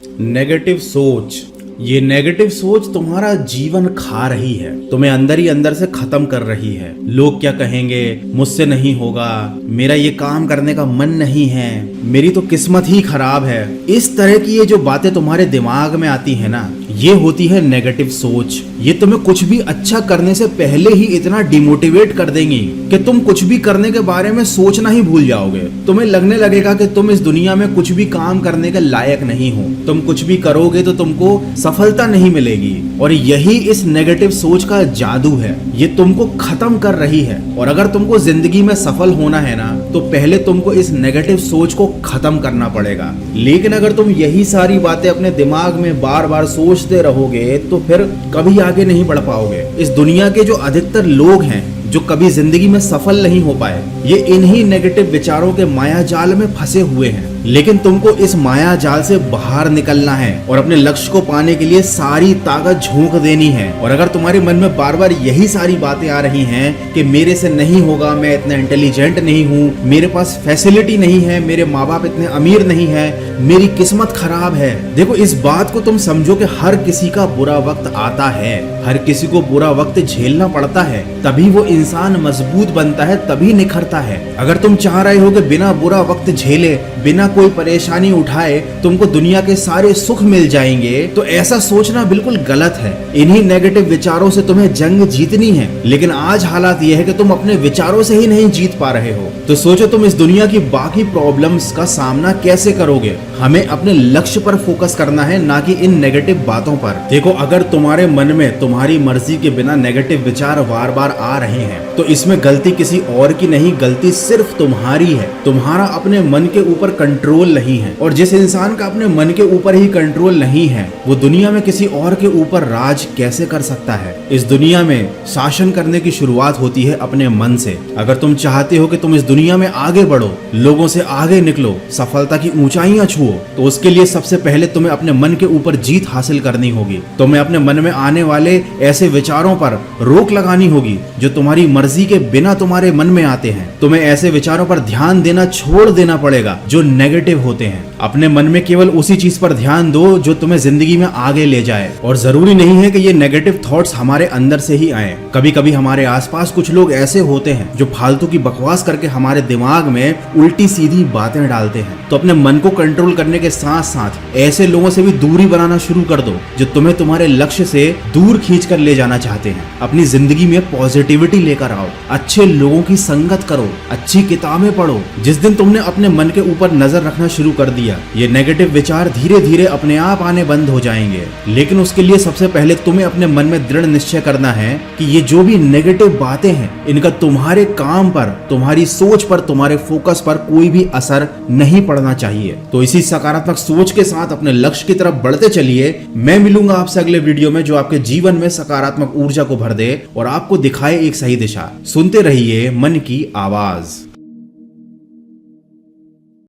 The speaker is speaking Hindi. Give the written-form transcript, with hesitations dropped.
नेगेटिव सोच, ये नेगेटिव सोच तुम्हारा जीवन खा रही है, तुम्हें अंदर ही अंदर से खत्म कर रही है। लोग क्या कहेंगे, मुझसे नहीं होगा, मेरा ये काम करने का मन नहीं है, मेरी तो किस्मत ही खराब है। इस तरह की ये जो बातें तुम्हारे दिमाग में आती है ना, ये होती है नेगेटिव सोच। ये तुम्हें कुछ भी अच्छा करने से पहले ही इतना डिमोटिवेट कर देंगी कि तुम कुछ भी करने के बारे में सोचना ही भूल जाओगे। तुम्हें लगने लगेगा कि तुम इस दुनिया में कुछ भी काम करने के लायक नहीं हो, तुम कुछ भी करोगे तो तुमको सफलता नहीं मिलेगी। और यही इस नेगेटिव सोच का जादू है, ये तुमको खत्म कर रही है। और अगर तुमको जिंदगी में सफल होना है ना, तो पहले तुमको इस नेगेटिव सोच को खत्म करना पड़ेगा। लेकिन अगर तुम यही सारी बातें अपने दिमाग में बार बार सोचते रहोगे तो फिर कभी आगे नहीं बढ़ पाओगे। इस दुनिया के जो अधिकतर लोग हैं जो कभी जिंदगी में सफल नहीं हो पाए, ये इन्हीं नेगेटिव विचारों के माया जाल में फंसे हुए हैं। लेकिन तुमको इस माया जाल से बाहर निकलना है और अपने लक्ष्य को पाने के लिए सारी ताकत झोंक देनी है। और अगर तुम्हारे मन में बार बार यही सारी बातें आ रही हैं कि मेरे से नहीं होगा, मैं इतना इंटेलिजेंट नहीं हूँ, मेरे पास फैसिलिटी नहीं है, मेरे माँ बाप इतने अमीर नहीं है, मेरी किस्मत खराब है। देखो, इस बात को तुम समझो कि हर किसी का बुरा वक्त आता है, हर किसी को बुरा वक्त झेलना पड़ता है, तभी वो इंसान मजबूत बनता है, तभी निखरता है। अगर तुम चाह रहे हो कि बिना बुरा वक्त झेले, बिना कोई परेशानी उठाए तुमको दुनिया के सारे सुख मिल जाएंगे, तो ऐसा सोचना बिल्कुल गलत है। इन्हीं नेगेटिव विचारों से तुम्हें जंग जीतनी है। लेकिन आज हालात यह है कि तुम अपने विचारों से ही नहीं जीत पा रहे हो। तो सोचो तुम इस दुनिया की बाकी प्रॉब्लम्स का सामना कैसे करोगे। हमें अपने लक्ष्य पर फोकस करना है, ना कि इन नेगेटिव बातों पर। देखो, अगर तुम्हारे मन में तुम्हारी मर्जी के बिना नेगेटिव विचार बार बार आ रहे हैं, तो इसमें गलती किसी और की नहीं, गलती सिर्फ तुम्हारी है। तुम्हारा अपने मन के ऊपर कंट्रोल नहीं है। और जिस इंसान का अपने मन के ऊपर ही कंट्रोल नहीं है, वो दुनिया में किसी और के ऊपर राज कैसे कर सकता है। इस दुनिया में शासन करने की शुरुआत होती है अपने मन से। अगर तुम चाहते हो कि तुम इस दुनिया में आगे बढ़ो, लोगों से आगे निकलो, सफलता की ऊंचाइयां छुओ, तो उसके लिए सबसे पहले तुम्हें अपने मन के ऊपर जीत हासिल करनी होगी। तुम्हें अपने मन में आने वाले ऐसे विचारों पर रोक लगानी होगी जो तुम्हारी मर्जी के बिना तुम्हारे मन में आते हैं। तुम्हें ऐसे विचारों पर ध्यान देना छोड़ देना पड़ेगा जो नेगेटिव होते हैं। अपने मन में केवल उसी चीज पर ध्यान दो जो तुम्हें जिंदगी में आगे ले जाए। और जरूरी नहीं है कि ये नेगेटिव थॉट्स हमारे अंदर से ही आए। कभी कभी हमारे आसपास कुछ लोग ऐसे होते हैं जो फालतू की बकवास करके हमारे दिमाग में उल्टी सीधी बातें डालते हैं। तो अपने मन को कंट्रोल करने के साथ साथ ऐसे लोगों से भी दूरी बनाना शुरू कर दो जो तुम्हें तुम्हारे लक्ष्य से दूर खींच कर ले जाना चाहते हैं। अपनी जिंदगी में पॉजिटिविटी लेकर आओ, अच्छे लोगों की संगत करो, अच्छी किताबें पढ़ो। जिस दिन तुमने अपने मन के ऊपर नजर रखना शुरू कर दिया, ये नेगेटिव विचार धीरे धीरे अपने आप आने बंद हो जाएंगे। लेकिन उसके लिए सबसे पहले तुम्हें अपने मन में दृढ़ निश्चय करना है कि ये जो भी नेगेटिव बातें हैं, इनका तुम्हारे काम पर, तुम्हारी सोच पर, तुम्हारे फोकस पर कोई भी असर नहीं पड़ना चाहिए। तो इसी सकारात्मक सोच के साथ अपने लक्ष्य की तरफ बढ़ते चलिए। मैं मिलूंगा आपसे अगले वीडियो में जो आपके जीवन में सकारात्मक ऊर्जा को भर दे और आपको दिखाए एक सही दिशा। सुनते रहिए मन की आवाज।